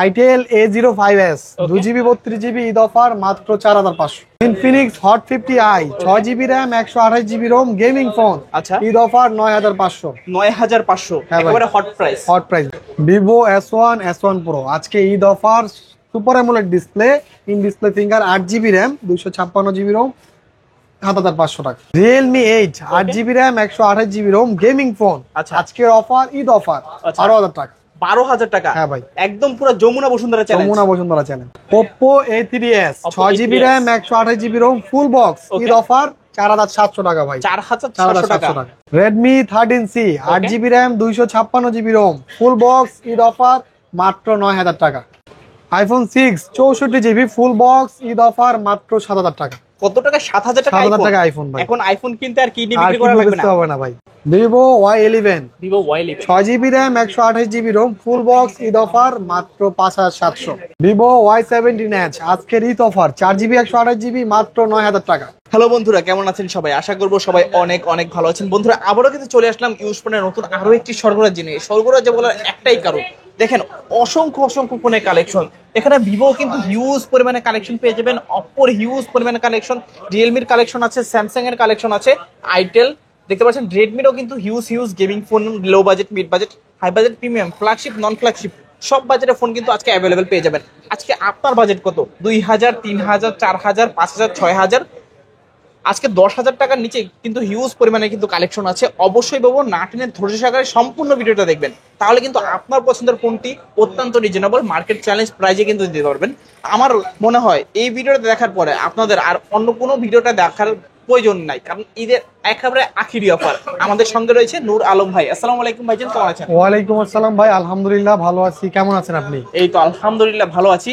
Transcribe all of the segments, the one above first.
Itel A05s 2GB 32GB Eid offer মাত্র 4500। Infinix hot 50i 6GB RAM 128GB ROM gaming phone, আচ্ছা, Eid offer 9500। 9500 একেবারে hot price. Hot price. Vivo S1 Pro আজকে Eid offer, super AMOLED display, in display finger, 8GB RAM 256GB ROM 7500 টাকা। Realme 8 8GB RAM 128GB ROM gaming phone, আজকের offer Eid offer 12000 টাকা। 12000 টাকা? হ্যাঁ ভাই, একদম পুরো Jamuna Bashundhara challenge. Jamuna Bashundhara challenge. Oppo A3s 6GB RAM 128GB ROM full box, Eid offer 4700 টাকা ভাই। 4700 টাকা। Redmi 13C 8GB RAM 256GB ROM full box, Eid offer মাত্র 9000 টাকা। iPhone 6 64GB ফুল বক্স, ঈদ অফার মাত্র 7000 টাকা। কত টাকা? 7000 টাকা। 7000 টাকা আইফোন ভাই। এখন আইফোন কিনতে আর কিডনি বিক্রি করা লাগবে না ভাই। Vivo Y11 6GB RAM 128GB ROM full box, Eid offer মাত্র 5700। Vivo Y17 আজকের ঈদ অফার 4GB 128GB মাত্র 9000 টাকা। হ্যালো বন্ধুরা, কেমন আছেন সবাই? আশা করবো সবাই অনেক অনেক ভালো আছেন। বন্ধুরা, আবারও কিন্তু চলে আসলাম ইউজ ফোনের নতুন আরো একটি সরবরাহ জিনিস। সরবরাহ বলার একটাই কারণ, দেখেন অসংখ্য ফোনের কালেকশন। এখানে ভিভো কিন্তু হিউজ পরিমাণে কালেকশন পেয়ে যাবেন, অপ্পোর হিউজ পরিমাণে কালেকশন, রিয়েলমির কালেকশন আছে, স্যামসাং এর কালেকশন আছে, আইটেল দেখতে পাচ্ছেন, রেডমিরও কিন্তু huge gaming phone, low budget, mid budget, high budget, premium, flagship, non flagship সব বাজেটের ফোন কিন্তু আজকে অ্যাভেলেবেল পেয়ে যাবেন। আজকে আপনার বাজেট কত? 2000, 3000, 4000, 5000, 6000, আজকে 10,000 টাকার নিচে কিন্তু হিউজ পরিমাণে কিন্তু কালেকশন আছে। অবশ্যই বলবো না টেনে ধৈর্য সহকারে সম্পূর্ণ ভিডিওটা দেখবেন, তাহলে কিন্তু আপনার পছন্দের ফোনটি অত্যন্ত রিজনেবল মার্কেট চ্যালেঞ্জ প্রাইজে কিন্তু দিতে পারবেন। আমার মনে হয় এই ভিডিওটা দেখার পরে আপনাদের আর অন্য কোনো ভিডিওটা দেখার প্রয়োজন নাই, কারণ ঈদের একেবারে আখিরি অফার। আমাদের সঙ্গে রয়েছে নূর আলম ভাই। আসসালামু আলাইকুম ভাইজান, কেমন আছেন? ওয়ালাইকুম আসসালাম ভাই, আলহামদুলিল্লাহ ভালো আছি। কেমন আছেন আপনি? এই তো আলহামদুলিল্লাহ ভালো আছি।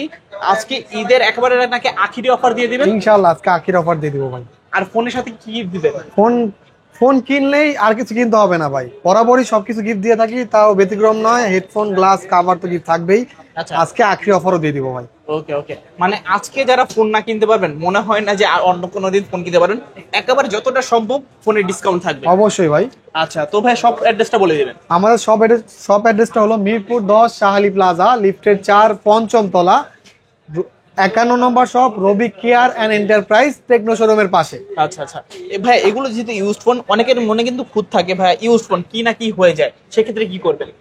আজকে ঈদের একেবারে নাকি আখিরি অফার দিয়ে দিবেন? ইনশাআল্লাহ আজকে আখিরি অফার দিয়ে দিব ভাই। আর ফোনের সাথে কি গিফট দিবেন? ফোন কিনলেই আর কিছু কিনতে হবে না ভাই, বরাবরই সবকিছু গিফট দিয়ে থাকি, তাও ব্যতিক্রম নয়। হেডফোন, গ্লাস, কভার তো গিফট থাকবেই। আজকে আখরি অফারও দিয়ে দিব ভাই। ওকে, মানে আজকে যারা ফোন না কিনতে পারবেন, মনে হয় না যে আর অন্য কোনো দিন ফোন কিনতে পারবেন, একেবারে যতটা সম্ভব ফোনের ডিসকাউন্ট থাকবে। অবশ্যই ভাই। আচ্ছা, তো ভাই সব অ্যাড্রেসটা বলে দিবেন। আমাদের সব অ্যাড্রেসটা হলো মিরপুর 10 শাহালি প্লাজা, লিফটের 4, পঞ্চম তলা, 51 number shop, Robi care and enterprise, Tecno শোরুমের পাশে। আচ্ছা, ভাই এগুলো যেহেতু ইউজড ফোন, অনেকের মনে কিন্তু খুঁত থাকে ভাই ইউজড ফোন কি না কি হয়ে যায়, সেক্ষেত্রে কি করবেন?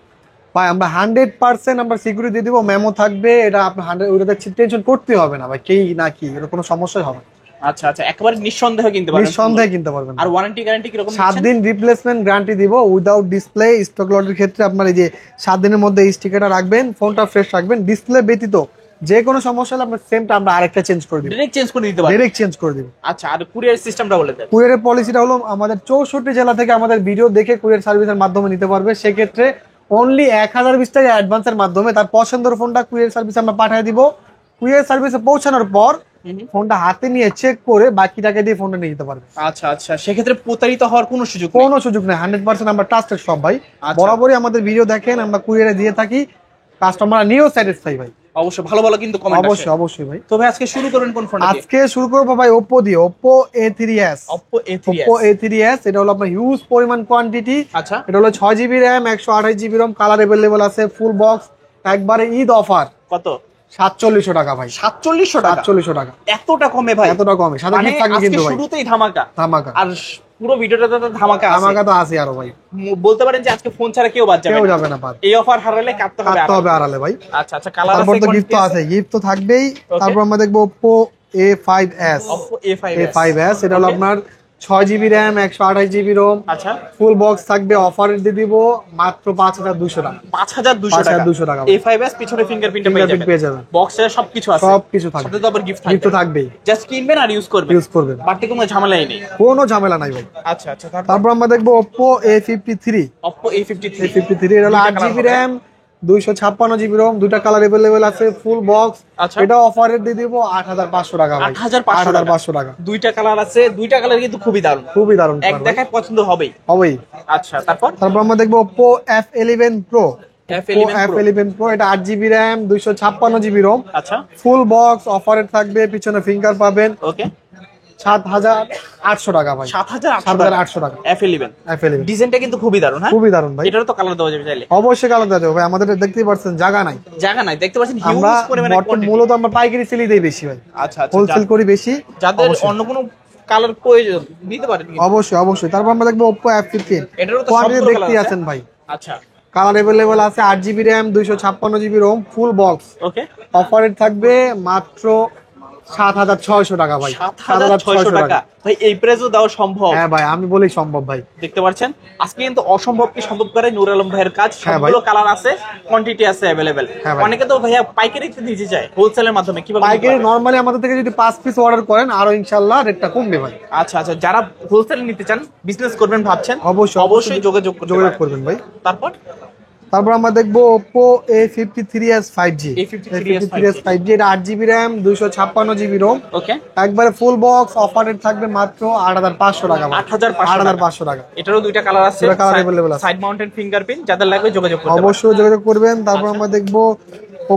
ভাই আমরা 100% আমরা সিকিউরিটি দিয়ে দিব, মেমো থাকবে, এটা আপনি 100 ওইটাতে টেনশন করতে হবে না ভাই, কি না কি এর কোনো সমস্যাই হবে না। আচ্ছা, একেবারে নিঃসন্দেহে কিনতে পারবেন। নিঃসন্দেহে কিনতে পারবেন। আর ওয়ারেন্টি গ্যারান্টি কি রকম? 7 দিন রিপ্লেসমেন্ট গ্যারান্টি দিব উইদাউট ডিসপ্লে। স্টক লটের ক্ষেত্রে আপনার এই যে 7 দিনের মধ্যে এই স্টিকারটা রাখবেন, ফোনটা ফ্রেশ রাখবেন, ডিসপ্লে ব্যতীত যে কোনো সমস্যা হলে আপনার সেমটা আমরা আরেকটা চেঞ্জ করে দিব, ডাইরেক্ট চেঞ্জ করে দিতে পারবেন। ডাইরেক্ট চেঞ্জ করে দিব। আচ্ছা, আর কুরিয়ার সিস্টেমটা বলে দেন। কুরিয়ারের পলিসিটা হলো আমাদের 64 জেলা থেকে আমাদের ভিডিও দেখে কুরিয়ার সার্ভিসের মাধ্যমে নিতে পারবে। সেক্ষেত্রে অনলি 1020 টাকা অ্যাডভান্সের মাধ্যমে তার পছন্দের ফোনটা কুরিয়ার সার্ভিসে আমরা পাঠিয়ে দিব। কুরিয়ার সার্ভিসে পৌঁছানোর পর ফোনটা হাতে নিয়ে চেক করে বাকি টাকা দিয়ে ফোনটা নিয়ে যেতে পারবে। আচ্ছা, সেক্ষেত্রে প্রতারিত হওয়ার কোনো সুযোগ নেই। 100% আমরা ট্রাস্টেড সব ভাই। বরাবরই আমাদের ভিডিও দেখেন, আমরা কুরিয়ারে দিয়ে থাকি, কাস্টমার নিয়েও স্যাটিসফাই ভাই। অবশ্যই ভালো কিন্তু কমেন্ট আসে। অবশ্যই ভাই। তো ভাই আজকে শুরু করবেন কোন ফোন দিয়ে? আজকে শুরু করব ভাই Oppo দিয়ে, Oppo A3s। এটা হলো আপনার হিউজ পরিমাণ কোয়ান্টিটি। আচ্ছা, এটা হলো 6GB RAM 128GB ROM, colour available আছে, ফুল বক্স, একবারে ঈদ অফার। কত? 4700 টাকা ভাই। 4700 টাকা? 4700 টাকা। এতটা কমে ভাই? এতটা কমে, সাথে গিফট থাকবে কিন্তু ভাই। শুরুতেই ধামাকা। আর পুরো ভিডিওটাতে তো ধামাকা তো আছে আরো ভাই। বলতে পারেন যে আজকে ফোন ছাড়া কেউ বাদ যাবে না বাদ। এই অফার হারালে কাটতে হবে আড়ালে ভাই। আচ্ছা, কালার আছে, তারপর তো গিফট তো আছে, গিফট তো থাকবেই। তারপর আমরা দেখবো Oppo A5s। এটা হলো আপনার 6GB RAM 128GB ROM। আচ্ছা, ফুল বক্স থাকবে, অফার দিয়ে দিব মাত্র 5200 টাকা। 5200 টাকা। A5s পিছনে ফিঙ্গারপ্রিন্ট পেয়ে যাবেন। বক্সে সবকিছু আছে, সবকিছু থাকবে, সাথে তো আবার গিফট তো থাকবেই। জাস্ট কিনবেন আর ইউজ করবেন। বাড়তি কোনো ঝামেলাই নেই। কোনো ঝামেলা নাই ভাই। আচ্ছা, তারপর আমরা দেখবো Oppo A53। এটা হলো 8GB RAM 256GB ROM, দুইটা কালার अवेलेबल আছে, ফুল বক্স। এটা অফারে দিয়ে দিব 8500 টাকা ভাই। 8500 টাকা। দুইটা কালার আছে, দুইটা কালার কিন্তু খুবই দারুণ। এক দেখায় পছন্দ হবেই। আচ্ছা, তারপর আমরা দেখবো Oppo F11 Pro। এটা 8GB RAM 256GB ROM। আচ্ছা, ফুল বক্স, অফারে থাকবে, পিছনে ফিঙ্গার পাবেন। ওকে। 7,800 টাকা ভাই। 7,800 টাকা। F11 F11 ডিজাইনটা কিন্তু খুবই দারুণ। হ্যাঁ, খুবই দারুণ ভাই। এটারও তো কালার দেওয়া যাবে চাইলে। অবশ্যই কালার দেওয়া যাবে ভাই, আমাদের দেখতেই পাচ্ছেন জায়গা নাই। জায়গা নাই, দেখতে পাচ্ছেন আমরা হিউজ পরিমাণে কোয়ান্টিটি। মূলত আমরা পাইকারি সেলই দেই বেশি ভাই, আচ্ছা আচ্ছা, হোলসেল করি বেশি। যাদের অন্য কোনো কালার প্রয়োজন নিতে পারেন কিন্তু। অবশ্যই অবশ্যই। তারপর আমরা দেখবো Oppo F15, এটারও তো কোয়ান্টিটি সবগুলো দেখতেই কালার আছে। আছেন ভাই। আচ্ছা, কালার अवेलेबल আছে, 8GB RAM 256GB ROM, full box. Okay, অফারে থাকবে মাত্র 7,600 টাকা ভাই। 7,600 টাকা ভাই, এই প্রাইসও দেওয়া সম্ভব? হ্যাঁ ভাই, আমি বলি সম্ভব ভাই। দেখতে পাচ্ছেন আজকে কিন্তু অসম্ভবকে সম্ভব করে নূর আলম ভাইয়ের কাজ। হ্যাঁ ভাই। সবগুলো কালার আছে, কোয়ান্টিটি আছে अवेलेबल। হ্যাঁ ভাই। অনেকে তো ভাইয়া পাইকারিতে নিতে চায়, হোলসেলের মাধ্যমে কিভাবে নিতে পাইকারি পারবে? নরমালি আমাদের থেকে যদি 5 পিস অর্ডার করেন আরো ইনশাআল্লাহ রেটটা কমবে ভাই। আচ্ছা আচ্ছা, যারা হোলসেল নিতে চান, বিজনেস করবেন ভাবছেন, অবশ্যই অবশ্যই যোগাযোগ করবেন ভাই। তারপর তারপর আমরা দেখবো Oppo A53s 5G। A53s 5G এটা 8GB RAM 256GB ROM, ওকে, একবারে ফুল বক্স। অফারে থাকবে মাত্র 8,500 টাকা ভাই। 8,500 টাকা। এটারও দুইটা কালার আছে, দুইটা colour available আছে। সাইড মাউন্টেন ফিঙ্গারপ্রিন্ট, যাদের লাগবে যোগাযোগ করতে পারেন। অবশ্যই যোগাযোগ করবেন। তারপর আচ্ছা। আমরা দেখবো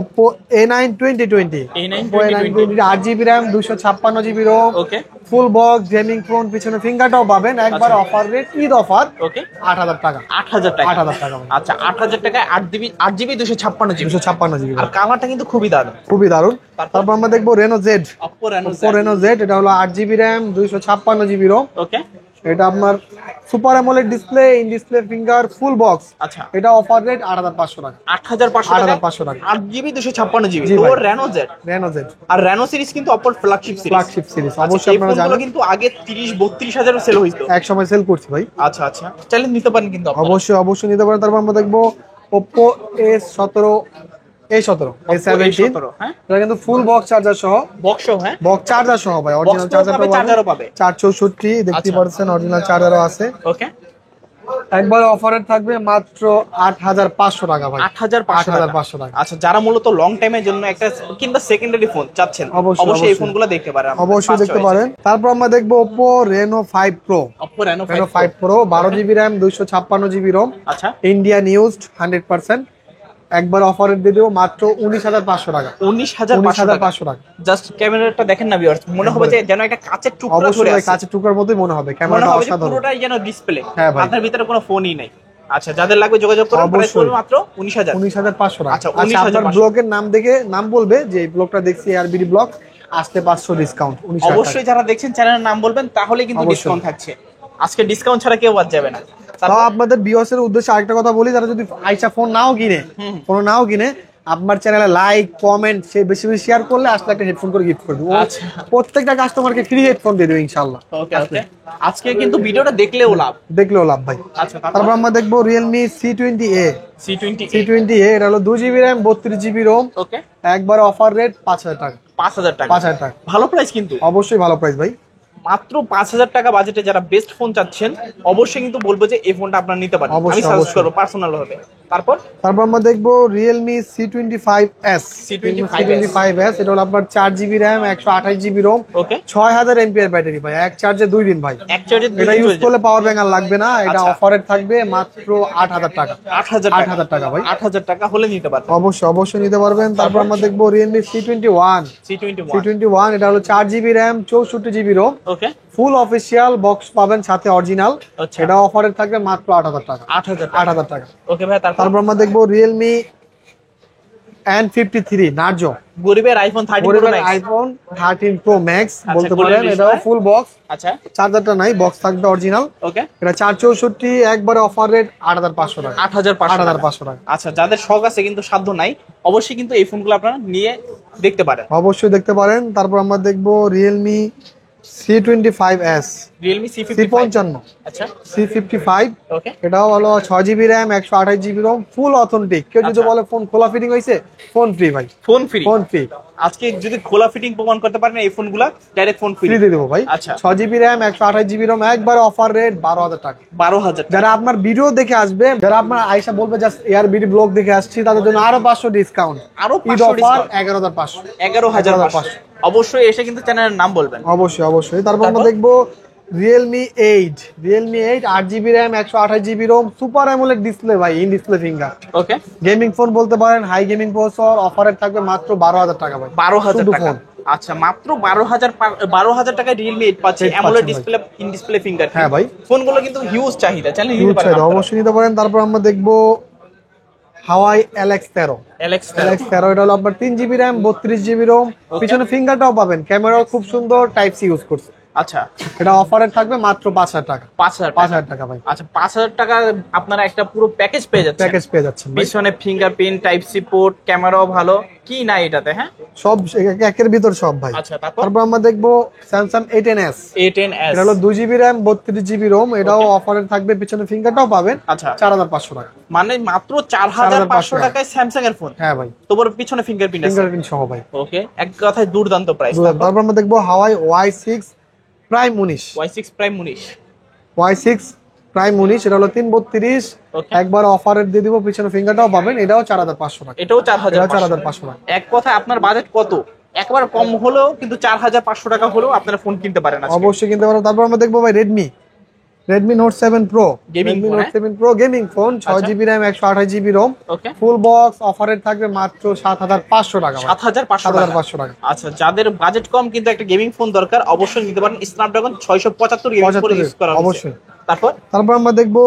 Oppo A9 2020। A9 Oppo A9 20 8GB RAM 256GB ROM, ওকে ফুল বক্স গেমিং ফোন, পিছনে ফিঙ্গারটাও পাবেন। একবার অফার রেট, ঈদ অফার, ওকে, 8,000 টাকা। 8,000 টাকা। 8,000 টাকা ভাই। আচ্ছা, 8,000 টাকায় 8GB 256GB। 256GB আর কালারটা কিন্তু খুবই দারুণ। খুবই দারুণ। তারপর? তারপর আমরা দেখবো Reno Z। Oppo Reno Z। Oppo Reno Z, এটা হলো 8GB RAM 256GB ROM। ওকে, এটা আপনার super AMOLED display, in display finger, full box. আচ্ছা, এটা অফার রেট 8,500 টাকা। 8,500 টাকা। 8,500 টাকা। 8GB 256GB জি তো ভাই। Reno Z। Reno Z আর Reno সিরিজ কিন্তু অপর ফ্ল্যাগশিপ সিরিজ। ফ্ল্যাগশিপ সিরিজ, আচ্ছা, অবশ্যই এই আপনারা ফোনগুলো জানেন। কিন্তু আগে 30-32 হাজারও সেল হইতো। এক সময় সেল করছি ভাই। আচ্ছা আচ্ছা, চাইলে নিতে পারেন কিন্তু আপনারা। অবশ্যই অবশ্যই নিতে পারেন। তারপর আমরা দেখবো Oppo A17, A17, A17। হ্যাঁ, এটা কিন্তু ফুল বক্স চার্জার সহ, বক্স, হ্যাঁ, বক্স চার্জার সহ ভাই, অরিজিনাল চার্জারও চার্জারও পাবে। 464 দেখতে আচ্ছা। পাচ্ছেন, অরিজিনাল চার্জারও আছে। ওকে, একবার অফারে থাকবে মাত্র 8,500 টাকা ভাই। 8,500 টাকা। আচ্ছা, যারা মূলত লং টাইমের জন্য একটা কিংবা সেকেন্ডারি ফোন চাচ্ছেন, অবশ্যই, অবশ্যই এই অবশ্যই। ফোনগুলো দেখতে পারেন। অবশ্যই দেখতে পারেন। তারপর আমরা দেখবো Oppo Reno 5 Pro। Oppo Reno Reno 5 Pro 12GB RAM 256GB ROM, আচ্ছা, ইন্ডিয়ান ইউজড 100%। একবার অফারে দিয়ে দেবো মাত্র 19,500 টাকা। 19,500 টাকা। জাস্ট ক্যামেরাটা দেখেন না ভিউয়ার্স, মনে হবে যে যেন একটা কাচের টুকরা ধরে অবশ্যই আছে। কাছে টুকরার মতোই মনে হবে, মনে ক্যামেরাটা হবে যে অসাধারণ। পুরোটাই যেন ডিসপ্লে, হ্যাঁ ভাই। আপনার ভিতরে কোনো ফোনই নাই। আচ্ছা, যাদের লাগবে যোগাযোগ করুন, প্রাইস অবশ্যই। পড়বে মাত্র 19,000। 19,500 টাকা। আচ্ছা, আচ্ছা, আপনার 19,500 ব্লগের নাম দেখে নাম বলবে যে এই ব্লগটা দেখছি ARBD ব্লগ, আসতে 500 ডিসকাউন্ট। 19,000 অবশ্যই যারা দেখছেন চ্যানেলের নাম বলবেন, তাহলে কিন্তু অবশ্যই। ডিসকাউন্ট থাকছে। আজকে ডিসকাউন্ট ছাড়া কেউ বাদ যাবে না। তাও আপনাদের ভিউয়ার্সের উদ্দেশ্যে আরেকটা কথা বলি, যারা যদি আইসা ফোন নাও কিনে, আপনার চ্যানেলে লাইক কমেন্ট সে বেশি বেশি শেয়ার করলে আসলে একটা হেডফোন করে গিফট করে দেবো। আচ্ছা। প্রত্যেকটা কাস্টমারকে ফ্রি হেডফোন দিয়ে দেবো ইনশাআল্লাহ। ওকে ওকে, আজকে কিন্তু ভিডিওটা দেখলেও লাভ। দেখলেও লাভ ভাই। আচ্ছা, তারপর আমরা দেখবো Realme C20A। C20A, এটা হলো 2GB RAM 32GB ROM, ওকে, একবার অফার রেট 5,000 টাকা। 5,000 টাকা। 5,000 টাকা, ভালো প্রাইস কিন্তু, অবশ্যই ভালো প্রাইস ভাই। মাত্র 5,000 টাকা বাজেটে যারা বেস্ট ফোন চাচ্ছেন, অবশ্যই কিন্তু বলবো যে এই ফোনটা আপনারা নিতে পারেন। আমি অবশ্যই, সাজেস্ট অবশ্যই। করবো পার্সোনাল ভাবে। তারপর আমরা দেখবো Realme C25s। C25s এটা হলো আপনার 4GB RAM 128GB ROM, ওকে, 6000 mAh ব্যাটারি ভাই, এক চার্জে 2 দিন ভাই। এক চার্জে এটা ইউজ করলে পাওয়ার ব্যাংক আর লাগবে না। এটা আচ্ছা। অফারে থাকবে মাত্র 8,000 টাকা। 8,000 টাকা ভাই। 8,000 টাকা হলে নিতে পারবেন। অবশ্যই অবশ্যই নিতে পারবেন। তারপর আমরা দেখবো Realme C21। C21, এটা হলো 4GB RAM 64GB ROM, ওকে, ফুল অফিসিয়াল বক্স পাবেন সাথে অরিজিনাল। আচ্ছা। এটা অফারে থাকবে মাত্র 8,000 টাকা। 8,000 টাকা। ওকে ভাই, তারপর তারপর আমরা দেখবো Realme N53 Narzo। গরিবের iPhone 13 Pro Max। IPhone 13 Pro Max বলতে গোল্ডেন পারেন। ডিসপ্লে। এটাও ফুল বক্স, আচ্ছা, চার্জারটা নাই, বক্স থাকবে অরিজিনাল। ওকে, এটা 464, একবারে অফার রেট 8,500 টাকা। 8,500 টাকা। আচ্ছা, যাদের শখ আছে কিন্তু সাধ্য নাই, অবশ্যই কিন্তু এই ফোনগুলো আপনারা নিয়ে দেখতে পারেন। অবশ্যই দেখতে পারেন। তারপর আমরা দেখবো Realme C25s। Realme C55, C55, আচ্ছা, C55, ওকে, এটাও হলো 6GB RAM 128GB ROM, ফুল অথেন্টিক। কেউ যদি আচ্ছা। বলে ফোন খোলা ফিটিং হয়েছে, ফোন ফ্রি ভাই, ফোন ফ্রি। Phone free. আজকে যদি খোলা ফিটিং প্রমাণ করতে পারেন এই ফোনগুলো, ডাইরেক্ট ফোন ফ্রি ফ্রি দিয়ে দেবো ভাই। আচ্ছা। 6GB RAM 128GB ROM, একবার অফার রেট 12,000 টাকা। 12,000 যারা আপনার ভিডিও দেখে আসবে, যারা আপনার আয়সা বলবে জাস্ট ARBD ব্লগ দেখে আসছি, তাদের জন্য আরো 500 ডিসকাউন্ট। আরো ঈদ 500 অফার ডিসকাউন্ট, 11,500। 11,500। অবশ্যই এসে কিন্তু চ্যানেলের নাম বলবেন। অবশ্যই অবশ্যই। তারপর আমরা তারপর? দেখবো Realme 8 8GB RAM 128GB ROM, super AMOLED display ভাই, in display finger, okay, gaming phone বলতে পারেন, হাই গেমিং প্রসেসর, অফারে থাকবে মাত্র 12,000 টাকা ভাই। 12,000 শুধু টাকা। ফোন। আচ্ছা মাত্র 12,000 টাকায় Realme 8 পাচ্ছে, 8 AMOLED পাচ্ছেন ডিসপ্লে, ইন ডিসপ্লে ফিঙ্গার। হ্যাঁ ভাই, ফোনগুলো কিন্তু হিউজ চাহিদা, চাইলে নিতে হিউজ পারেন চাহিদা, আপনারা। অবশ্যই নিতে পারেন। তারপর আমরা দেখবো হাওয়াই LX13। LX13 LX13 এটা হলো আপনার 3 GB র্যাম, 32 GB রোম, পিছনে ফিঙ্গারটাও পাবেন, ক্যামেরাও খুব সুন্দর, টাইপ সি ইউজ করছে। আচ্ছা এটা অফারে থাকবে মাত্র 5,000 টাকা। 5,000 টাকা। 5,000 টাকা ভাই, আচ্ছা 5,000 টাকা আপনারা একটা পুরো প্যাকেজ পেয়ে যাচ্ছেন। প্যাকেজ পেয়ে যাচ্ছেন ভাই। পিছনে ফিঙ্গারপ্রিন্ট, টাইপ সি পোর্ট, ক্যামেরাও ভালো, কি না এটাতে? হ্যাঁ সব একের ভিতর সব ভাই। আচ্ছা তারপর তারপর আমরা দেখবো স্যামসাং A10s। A10s, এটা হলো 2 GB র্যাম, 32 GB রোম, এটাও অফারে থাকবে, পিছনে ফিঙ্গারটাও পাবেন। আচ্ছা 4,500 টাকা। মানে মাত্র 4,500 4,500 টাকায় স্যামসাং এর ফোন, হ্যাঁ ভাই, তোর পিছনে ফিঙ্গারপ্রিন্ট আছে। ফিঙ্গারপ্রিন্ট সহ ভাই। ওকে, এক কথায় দুর্দান্ত প্রাইস। তারপর আমরা দেখবো হাওয়াই Y6 prime 19। Y6 prime 19, Y6 prime 19 এটা হলো 332, ওকে একবার অফারের দিয়ে দিব, পিছনে ফিঙ্গারটাও পাবেন, এটাও 4,500 টাকা। এটাও এটাও 4,500। 4,500 টাকা। এক কথায় আপনার বাজেট কত? একবার কম হলেও কিন্তু 4,500 টাকা হলেও আপনারা ফোন কিনতে পারেন আজকে। অবশ্যই কিনতে পারো। তারপর আমরা দেখবো ভাই Redmi Note 7 Pro। Gaming Redmi phone, Note 7 Pro gaming phone, 6 GB RAM, 128 GB ROM, okay full box, অফারের থাকবে মাত্র 7,500 টাকা ভাই। 7,500 টাকা। 7,500 টাকা। আচ্ছা যাদের বাজেট কম কিন্তু একটা গেমিং ফোন দরকার, অবশ্যই নিতে পারেন। স্ন্যাপড্রাগন 675 গেমিং ফোন 75 ইউজ করা হয়েছে। অবশ্যই। তারপর আমরা দেখবো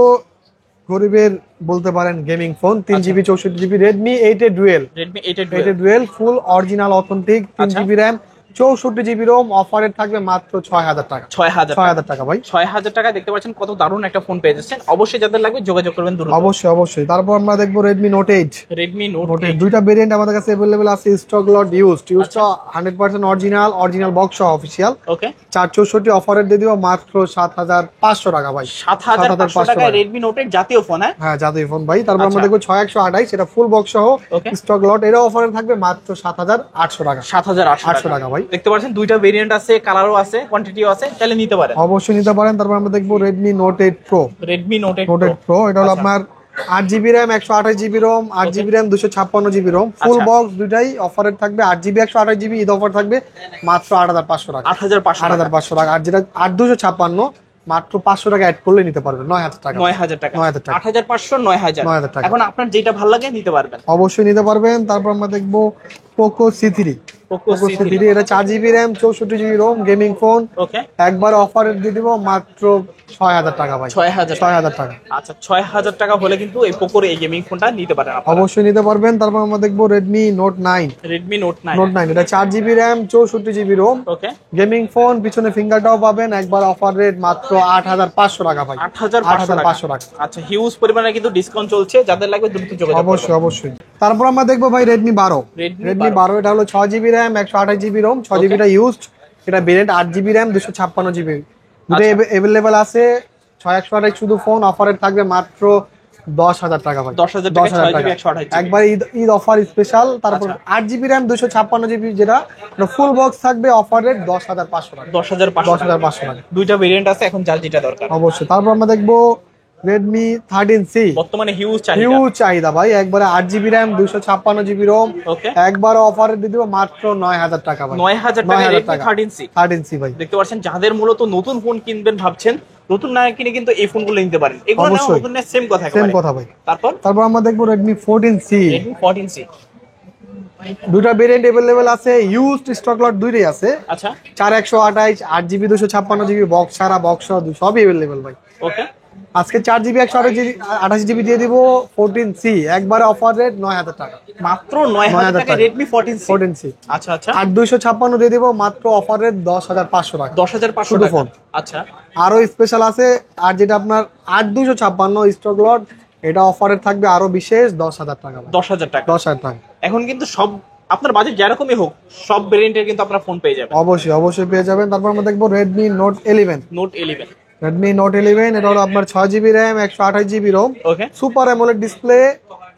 গরিবের বলতে পারেন gaming phone, 3 GB 64 GB Redmi 8 A dual. Redmi 8 এর 8 A dual full original authentic, 3 GB RAM, 64 GB ROM, অফারের থাকবে মাত্র 6,000 টাকা। 6,000 টাকা ভাই। 6,000 টাকা দেখতে পাচ্ছেন কত দারুণ একটা ফোন পেয়ে যাচ্ছেন। অবশ্যই যাদের লাগবে যোগাযোগ করবেন দ্রুত। অবশ্যই অবশ্যই। তারপর আমরা দেখবো Redmi Note 8। Redmi Note নোটের 8, দুইটা ভেরিয়েন্ট আমাদের কাছে अवेलेबल আছে, stock lot used 100% original box সহ অফিশিয়াল। ওকে 464 অফারের দিয়ে দিব মাত্র 7,500 টাকা ভাই। 7,500 টাকা Redmi Note 8 জাতীয় ফোন। হ্যাঁ হ্যাঁ জাতীয় ফোন ভাই। তারপর আমরা আচ্ছা। দেখবো 6128, এটা ফুল বক্স সহ ওকে স্টক লট, এর অফারে থাকবে মাত্র 7,800 টাকা। 7,800 টাকা ভাই। দেখতে পাচ্ছেন দুইটা ভেরিয়েন্ট আছে, কালারও আছে, কোয়ান্টিটিও আছে, চাইলে নিতে পারেন। অবশ্যই নিতে পারেন। তারপর আমরা দেখবো Redmi Note 8 Pro। Redmi Note 8 Note 8 Pro এটা হলো আচ্ছা। আপনার 8 GB RAM, 128 GB ROM, 8 GB RAM, 256 GB ROM, full আচ্ছা। বক্স দুইটাই অফারের থাকবে। 8 GB 128 GB ঈদ অফার থাকবে মাত্র 8,500 টাকা। 8,500 টাকা। 8,500 টাকা। আর যেটা 8,256 মাত্র 500 টাকা অ্যাড করলে নিতে পারবেন 9,000 টাকা। 9,000 টাকা। 9,000 টাকা। 8,500 9,000 9,000 টাকা। এখন আপনার যেটা ভালো লাগে নিতে পারবেন। অবশ্যই নিতে পারবেন। তারপর আমরা দেখবো Poco C3। Poco C3 এটা 4 GB RAM, 64 GB ROM, gaming phone, okay একবার অফারের দিয়ে দিব মাত্র 6,000 টাকা ভাই। 6,000 6,000 টাকা। আচ্ছা 6,000 টাকা হলে কিন্তু এই পোকোর এই গেমিং ফোনটা নিতে পারেন আপনারা। অবশ্যই নিতে পারবেন। তারপর আমরা দেখবো Redmi Note 9। Redmi Note 9, Note 9 এটা 4 GB RAM, 64 GB ROM, okay gaming phone, পিছনে ফিঙ্গারটাও পাবেন, একবার অফার রেট মাত্র 8,500 টাকা ভাই। 8,500 টাকা। আচ্ছা হিউজ পরিমাণে কিন্তু ডিসকাউন্ট চলছে, যাদের লাগবে দ্রুত যোগাযোগ করবেন। অবশ্যই অবশ্যই। তারপর আমরা দেখবো ভাই Redmi 12। Redmi 12 এটা হলো 6 GB RAM, 128 GB ROM, 6 GB টা ইউজড, এটা ভেরিয়েন্ট 8 GB র্যাম, 256 GB, দুটো अवेलेबल আছে। 6/128 শুধু ফোন, অফারের থাকবে মাত্র 10,000 টাকা ভাই। 10,000 টাকা 6 GB 128 GB। একবার ঈদ অফার স্পেশাল। তারপর 8 GB র্যাম, 256 GB যেটা ফুল বক্স থাকবে, অফার রেট 10,500 টাকা। 10,500 টাকা। দুইটা ভেরিয়েন্ট আছে, এখন যার যেটা দরকার। অবশ্যই। তারপর আমরা দেখবো Redmi 13C। বর্তমানে হিউজ চাহিদা। হিউজ চাহিদা ভাই, একবারে 8 GB র্যাম, 256 GB রোম, ওকে একবার অফারে দিয়ে দিব মাত্র 9,000 টাকা ভাই। 9,000 টাকা 9,000 Redmi টাকা। 13C 13C ভাই। দেখতে পাচ্ছেন, যাদের মূলত নতুন ফোন কিনবেন ভাবছেন, নতুন না কিনে কিন্তু এই ফোনগুলো নিতে পারেন। এগুলো না অবশ্যই। নতুন না সেম কথা সেম একেবারে। কথা ভাই। তারপর আমরা দেখবো Redmi 14C। Redmi 14C, দুটা ভেরিয়েন্ট अवेलेबल আছে, ইউজড স্টক লট দুইটাই আছে। আচ্ছা 4/128, 8 GB 256 GB, বক্স ছাড়া, বক্স সহ সবই अवेलेबल ভাই। ওকে আজকে 4 GB 128 GB দিয়ে দিব 14C, একবারে অফার রেট 9,000 টাকা। মাত্র 9,000 টাকা টাকা। Redmi 14C। 14C আচ্ছা আচ্ছা 8,256 দিয়ে দিব মাত্র, অফার রেট 10,500 টাকা। 10,500 শুধু টাকা। ফোন। আচ্ছা আরো স্পেশাল আছে, আর যেটা আপনার 8,256 স্টক লট, এটা অফারে থাকবে আরো বিশেষ 10,000 টাকা ভাই। 10,000 টাকা। 10,000 টাকা। এখন কিন্তু সব আপনার বাজেট যেরকমই হোক, সব ভেরিয়েন্টের কিন্তু আপনারা ফোন পেয়ে যাবেন। অবশ্যই অবশ্যই পেয়ে যাবেন। তারপর আমরা দেখবো Redmi Note 11। Note 11, Redmi Note 11 এটা হলো আপনার 6 GB RAM, 128 GB ROM, okay super AMOLED display,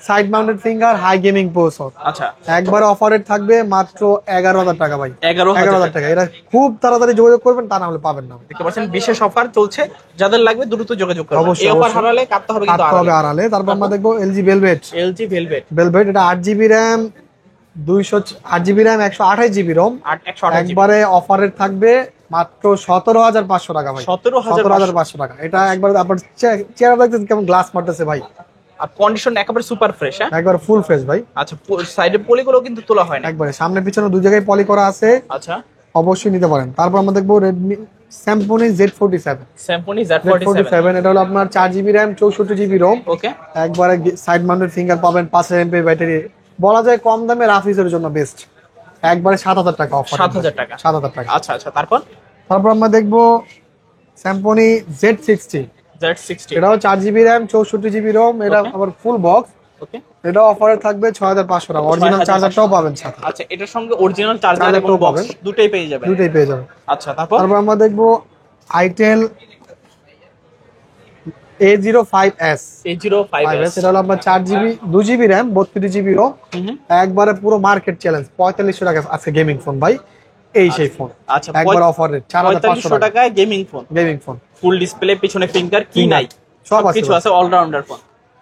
side mounted finger, high gaming processor, আচ্ছা একবার অফারে থাকবে মাত্র 11,000 টাকা ভাই। 11,000 টাকা। এটা খুব তাড়াতাড়ি যোগাযোগ করবেন, তা না হলে পাবেন না। দেখতে পাচ্ছেন বিশেষ অফার চলছে, যাদের লাগবে দ্রুত যোগাযোগ করুন। অবশ্যই, এই অফার অবশ্যই। হারালে কাটতে হবে কিন্তু কাটতে হবে আড়ালে। তারপর আমরা দেখবো LG Velvet। LG Velvet এটা 8 GB RAM, 8 GB RAM, 128 GB ROM, 128 GB, একবারে অফারের থাকবে মাত্র 17,500 টাকা ভাই। 17,500 17,500 টাকা। এটা একবার আপনার চেহারা দেখতেছেন কেমন গ্লাস মারতেছে ভাই। আর কন্ডিশন একেবারে সুপার ফ্রেশ। হ্যাঁ, একবার ফুল ফ্রেশ ভাই। আচ্ছা, সাইডে পলিগুলো কিন্তু তোলা হয় না একবারে সামনে পিছনে দুই জায়গায় পলি করা আছে, আচ্ছা। অবশ্যই নিতে পারেন। তারপর আমরা দেখবো Redmi Samsung Z47। Samsung Z47 Z47 এটা হলো আপনার 4GB RAM 64GB ROM। ওকে, একবারে সাইড মাউন্টেড ফিঙ্গার পাবেন, 5000 mAh ব্যাটারি, বলা যায় কম দামে রাফ ইউজের জন্য বেস্ট। একবারে 7000 টাকা অফার। 7000 টাকা। 7000 টাকা। আচ্ছা আচ্ছা, তারপর তারপর আমরা দেখবো স্যামসং Z60। Z60 এটাও 4GB RAM 64GB ROM, এটা Okay. আবার ফুল বক্স। ওকে, এটা অফারে থাকবে 6500 টাকা, অরিজিনাল 6500 চার্জারটাও পাবেন সাথে, আচ্ছা। এটার সঙ্গে অরিজিনাল চার্জার এবং চার্জারটাও বক্স পাবেন। দুটোই পেয়ে যাবেন। দুটোই পেয়ে যাবেন। আচ্ছা, তারপর তারপর আমরা দেখবো আইটেল A05s। A05s এটা হলো আপনার 4GB 2GB RAM 32GB ROM। একবারে পুরো মার্কেট চ্যালেঞ্জ 4500 টাকা আছে গেমিং ফোন ভাই, এই সেই ফোন। আচ্ছা, একবার অফার রেট 4500 টাকা টাকায় gaming phone, gaming phone, full display, পিছনে ফিঙ্গার কি নাই সব আছে কিছু আছে, অলরাউন্ডার ফোন।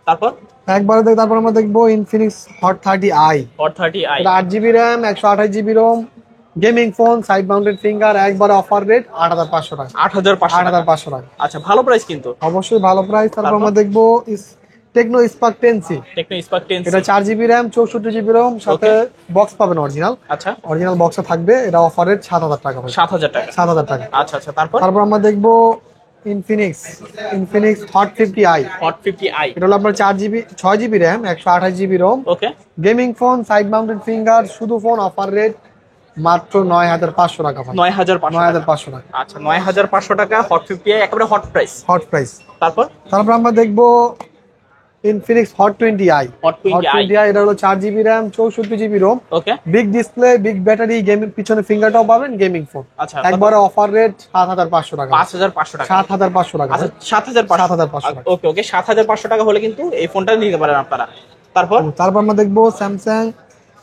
তারপর একবারে দেখ। তারপর আমরা দেখবো Infinix hot 30i। Hot 30i এটা 8GB RAM 128GB ROM, gaming phone, side mounted finger, একবারে অফার রেট 8500 টাকা। 8500 টাকা। 8500 টাকা, আচ্ছা, ভালো প্রাইস কিন্তু, অবশ্যই ভালো প্রাইস। তারপর তারপর? আমরা দেখবো Tecno Spark 10C। Tecno Spark 10 এটা 4GB RAM 64GB ROM, সাথে বক্স পাবেন অরিজিনাল। আচ্ছা, অরিজিনাল বক্সে থাকবে, এটা অফার রেট 7000 টাকা ভাই। 7000 টাকা। 7000 টাকা। আচ্ছা আচ্ছা, তারপর তারপর আমরা দেখবো Infinix hot 50i। Hot 50i এটা হলো আপনার 6GB RAM 128GB ROM, okay, gaming phone, side mounted finger, শুধু ফোন, অফার রেট মাত্র 9500 টাকা ভাই। 9500 9500 টাকা আচ্ছা, 9500 টাকা Hot 50i, একেবারে হট প্রাইস। Hot price. তারপর তারপর আমরা দেখবো Infinix hot 20i। Hot 20i এটা হলো 4GB RAM 64GB ROM, okay, big display, big battery, gaming, পিছনে ফিঙ্গারটাও পাবেন, গেমিং ফোন। আচ্ছা, একবারে অফার রেট 7500 টাকা। 5500 টাকা। 7500 টাকা। আচ্ছা, 7500 টাকা। ওকে ওকে, 7500 টাকা হলে কিন্তু এই ফোনটা নিতে পারেন আপনারা। তারপর তারপর আমরা দেখবো স্যামসাং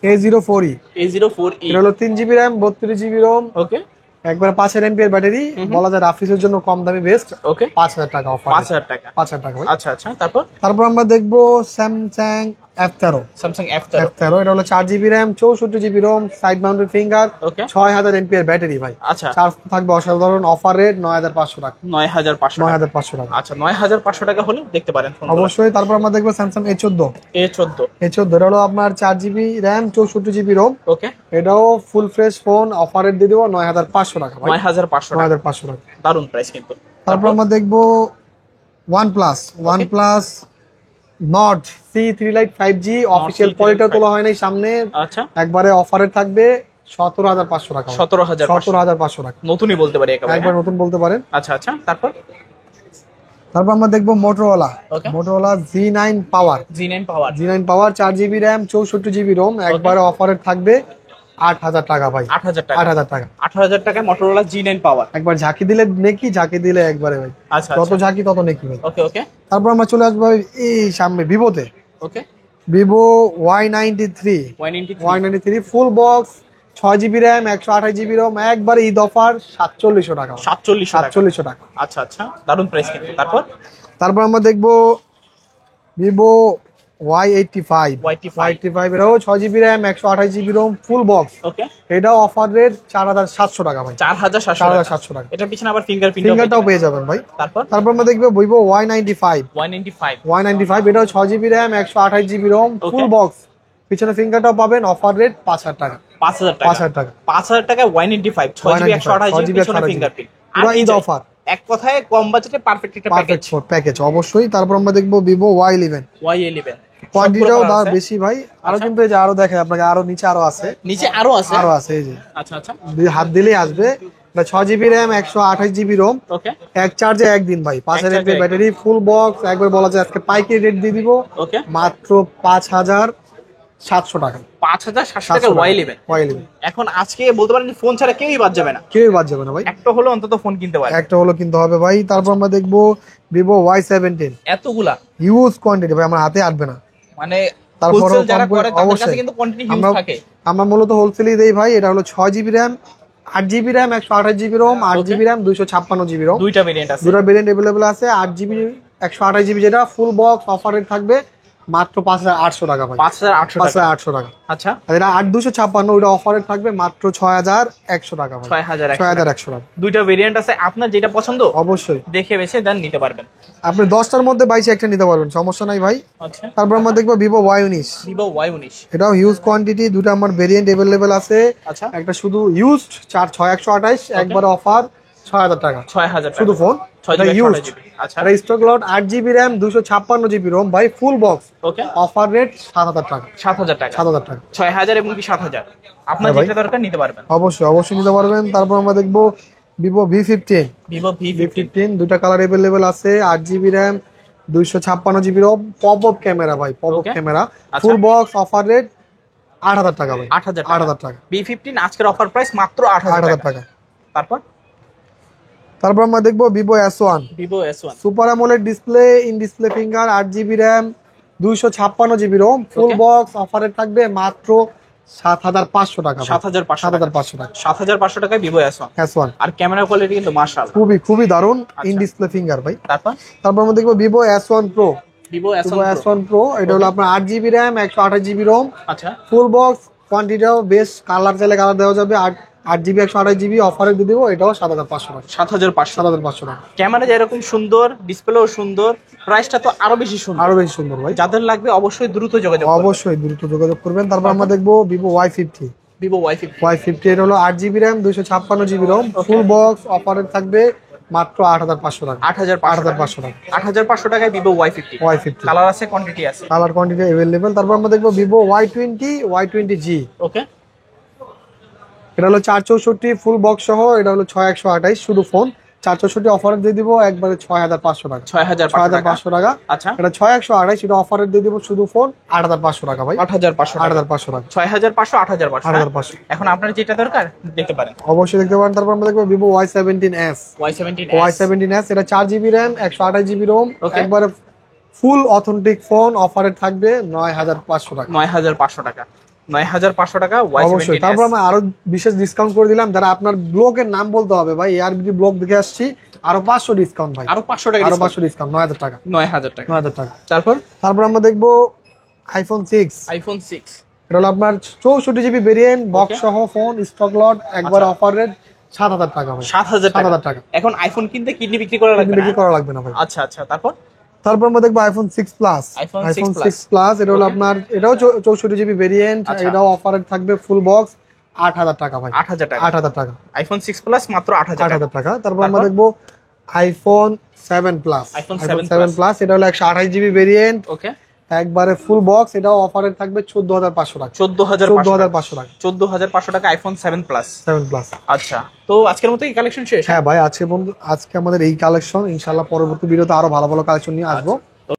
A04e। A04e এটা হলো 3GB RAM 32GB ROM, ওকে একবারে 5000 mAh ব্যাটারি, বলা যায় রাফিসের জন্য কম দামি বেস্ট। ওকে, 5000 টাকা অফার। 5000 টাকা। 5000 টাকা ভাই। আচ্ছা আচ্ছা, তারপর তারপর আমরা দেখবো Samsung F13। Samsung F13 F13 এটা হলো 4GB RAM 64GB ROM, side mounted finger, okay, 6000 mAh battery ভাই। আচ্ছা, চার্জ থাকবে অসাধারণ, অফার রেট 9500 টাকা। 9500 টাকা। 9500 টাকা, আচ্ছা, 9500 টাকা হলে দেখতে পারেন ফোন। অবশ্যই। তারপর আমরা দেখবো স্যামসাং A14। A14 এটা হলো আপনার 4GB RAM 64GB ROM, ওকে, এটাও full fresh phone, offer rate দিয়ে দেবো 9500 টাকা ভাই। 9500 টাকা, 9500 টাকা। দারুন প্রাইস কিন্তু। তারপর আমরা দেখবো OnePlus not C3 Lite 5G, official C3 quality Lite তোলা হয় নাই সামনে, আচ্ছা, একবারে অফারে থাকবে 17500 টাকা। 17500 টাকা, নতুনই বলতে পারি একেবারে। একবার নতুন বলতে পারেন। আচ্ছা আচ্ছা, তারপর তারপর আমরা দেখবো মোটরোলা Okay. Z9 পাওয়ার। G9 পাওয়ার, Z9 পাওয়ার 4GB RAM 64GB ROM, একবারে অফারে থাকবে 8000 টাকা ভাই। 8000 টাকা। 8000 টাকা, 8000 টাকায় Motorola G9 পাওয়ার। একবার ঝাঁকি দিলে নেকি, ঝাঁকি দিলে একবারে ভাই, আচ্ছা যত আচ্ছা, ঝাঁকি তত নেকি ভাই। ওকে ওকে তারপর আমরা চলে আসবো এই সামনে ভিভোতে, okay, Vivo Y93 full box, 6GB RAM 128GB ROM, একবারে ঈদ অফার 4700 টাকা। 4700 টাকা। আচ্ছা আচ্ছা, দারুন প্রাইস কিন্তু। তারপর তারপর আমরা দেখবো ভিভো Y85। এটাও 6GB RAM 128GB ROM, full box, okay, এটাও অফার রেট 4700 টাকা ভাই। 4700 4700 টাকা, এটা পিছনে আবার ফিঙ্গারপ্রিন্ট ফিঙ্গারটাও পেয়ে যাবেন ভাই। তারপর আমরা দেখবো ভিভো Y95। এটাও 6GB RAM 128GB ROM, full box, পিছনে ফিঙ্গারটাও পাবেন, অফার রেট 5000 টাকা। 5000 টাকা। 5000 টাকা, 5000 টাকায় Y95 6GB 128GB পিছনে ফিঙ্গারপ্রিন্ট। পুরো ঈদ অফার, এক কথায় কম বাজেটে পারফেক্ট একটা প্যাকেজ। পারফেক্ট প্যাকেজ অবশ্যই। তারপর আমরা দেখবো ভিভো Y11। Y11 কোয়ান্টিটিটাও বেশি ভাই, আরো কিন্তু এই যে আরো দেখে আপনাকে, আরো নিচে আরো আছে, নিচে আরো আছে, এই যে আচ্ছা আচ্ছা, হাত দিলেই আসবে। এটা 6GB RAM 128GB ROM, ওকে, এক চার্জে একদিন ভাই, 5000 charge mAh battery, full box, একবার বলা যায় আজকে পাইকারি রেট দিয়ে দিব ওকে, মাত্র 5700 টাকা। 5700 টাকা Y11। এখন আজকে বলতে পারেন যে ফোন ছাড়া কেউই বাদ যাবে না, কেউই বাদ যাবে না ভাই, একটা হলো অন্তত ফোন কিনতে পারে। একটা হলো কিনতে হবে ভাই। তারপর আমরা দেখবো ভিভো Y17। এতগুলা হিউজ কোয়ান্টিটি ভাই, আমার হাতে আটবে না। মানে তারপরও হোলসেল যারা কম করে তাদের কাছে অবশ্যই কিন্তু কোয়ান্টিটি হিউজ আমরা- থাকে। আমরা মূলত হোলসেলই দেই ভাই। এটা হলো 6GB RAM 8GB RAM 128GB ROM, 8GB RAM 256GB ROM, দুইটা ভেরিয়েন্ট আছে। দুটো ভেরিয়েন্ট अवेलेबल আছে। 8GB 128GB যেটা ফুল বক্স, অফার রেট থাকবে মাত্র 5800 টাকা ভাই। 5800 টাকা। 5800 টাকা। আচ্ছা, আর এটা 8256, ওটা অফারে থাকবে মাত্র 6100 টাকা ভাই। 6100 টাকা। দুইটা ভেরিয়েন্ট আছে, আপনার যেটা পছন্দ অবশ্যই দেখে বেছে দেন নিতে পারবেন। আপনি 10টার মধ্যে 22 একটা নিতে পারবেন, সমস্যা নাই ভাই। আচ্ছা, তারপর আমরা দেখবো ভিভো Y19। ভিভো Y19, এটাও হিউজ কোয়ান্টিটি, দুটো আমার ভেরিয়েন্ট अवेलेबल আছে। আচ্ছা, একটা শুধু ইউজড 6128, একবারে অফার 6000 টাকা 6000 শুধু ফোন। 6 এটা জিবি ইউজড, 8 জিবি। আচ্ছা, এটা stock lot 8GB RAM 256GB ROM ভাই, ফুল বক্স, ওকে, অফার রেট 7000 টাকা। 7000 টাকা, 7000 টাকা 6000 এবং কি 7000, আপনার হ্যাঁ ভাই। যেটা দরকার নিতে পারবেন। অবশ্যই নিতে পারবেন। তারপর আমরা দেখবো ভিভো V15। ভিভো V15, দুটা কালার अवेलेबल আছে, 8GB RAM 256GB ROM, pop up camera ভাই, পপ আপ Okay. ক্যামেরা, আচ্ছা। ফুল বক্স, অফার রেট 8000 টাকা ভাই। 8000 8000 টাকা। V15 আজকের অফার প্রাইস মাত্র 8000 8000 টাকা। টাকা। তারপর আমরা দেখবো Vivo S1, Vivo S1, super AMOLED display, in display finger, 8GB RAM 256GB ROM, full Okay. Box, অফারে থাকবে মাত্র 7500 টাকা ভাই। 7500 টাকা, 7500 টাকা 7500 টাকায় ভিভো S1। S1, আর ক্যামেরা কোয়ালিটি কিন্তু মাশাআল্লাহ। খুবই দারুণ, আচ্ছা। ইন ডিসপ্লে ফিঙ্গার ভাই। তারপর তারপর আমরা দেখবো Vivo S1 Pro। Vivo Vivo S1 Pro, S1 Pro, এটা হলো আপনার 8GB RAM 128GB ROM, আচ্ছা, ফুল বক্স, কোয়ান্টিটিটাও বেশ, কালার চাইলে কালার দেওয়া যাবে। 8GB 128GB অফারে দিয়ে দেবো, এটাও 7500 টাকা। 7500। 7500 টাকা, ক্যামেরা যেরকম সুন্দর, ডিসপ্লেও সুন্দর, প্রাইসটা তো আরো বেশি সুন্দর। আরো বেশি সুন্দর ভাই। যাদের লাগবে অবশ্যই দ্রুত যোগাযোগ করবেন। অবশ্যই দ্রুত যোগাযোগ করবেন। তারপর আমরা দেখবো Vivo Y50। Vivo Y50, Y50 এটা হলো 8GB RAM 256GB ROM, full box, অফারে থাকবে মাত্র 8500 টাকা। 8500 টাকা 8500 টাকায় ভিভো Y50। Y50 কালার আছে, কোয়ান্টিটি আছে। Colour quantity available. তারপর আমরা দেখবো ভিভো Y20G। ওকে, এটা হলো 464 ফুল বক্স সহ, এটা হলো 6128 শুধু ফোন। 464 অফারে দিয়ে দিব একবারে 6500 টাকা। 6500 টাকা। আচ্ছা, এটা 6128, এটা অফারে দিয়ে দিব শুধু ফোন 8500 টাকা ভাই। 8500 8500 টাকা। 6500 8500। 8500 এখন আপনার যেটা দরকার দেখতে পারেন। অবশ্যই দেখতে পারেন। তারপর আমরা দেখবো ভিভো Y17s। Y17s, এটা 4GB RAM 128GB ROM, Okay. একবারে ফুল অথেন্টিক ফোন, অফারে থাকবে 9500 টাকা। 9500 টাকা, 9500 টাকা অবশ্যই। Y17s। তারপর আমরা আরো বিশেষ ডিসকাউন্ট করে দিলাম, যারা আপনার ব্লগের নাম বলতে হবে ভাই, ARBD ব্লগ দেখে আসছি, আরো 500 ডিসকাউন্ট ভাই, আরো 500 টাকা, আরো 500 ডিসকাউন্ট, 9000 টাকা। 9000 টাকা। 9000 টাকা। তারপর তারপর আমরা দেখবো আইফোন 6। আইফোন 6, এটা হলো আপনার 64GB ভেরিয়েন্ট, বক্স সহ ফোন, স্টক লট, একবার অফার রেট 7000 টাকা ভাই। 7000 7000 টাকা। টাকা। এখন আইফোন কিনতে কিডনি বিক্রি করা লাগবে বিক্রি না। করা লাগবে না ভাই। আচ্ছা আচ্ছা, তারপর তারপর আমরা দেখবো iPhone 6 plus. iPhone 6 iPhone Plus। 6 plus, এটা হলো Okay. আপনার, এটাও 64GB ভেরিয়েন্ট, আচ্ছা। এটাও অফারে থাকবে ফুল বক্স 8000 টাকা ভাই। 8000 টাকা। 8000 টাকা। আইফোন 6 প্লাস মাত্র 8000 টাকা। 8000 টাকা। তারপর আমরা তারপর? দেখবো iPhone 7 plus. iPhone iPhone 7 7 plus, এটা হলো 128GB ভেরিয়েন্ট, ওকে, একবারে ফুল বক্স, এটাও অফারে থাকবে 14500 টাকা। 14500 টাকা। 14500 টাকা আইফোন 7 প্লাস। 7 প্লাস। আচ্ছা, তো আজকের মতো এই কালেকশন শেষ। হ্যাঁ ভাই, আজকে আমাদের এই কালেকশন, ইনশাআল্লাহ পরবর্তী ভিডিওতে আরো ভালো ভালো কালেকশন নিয়ে আসবো।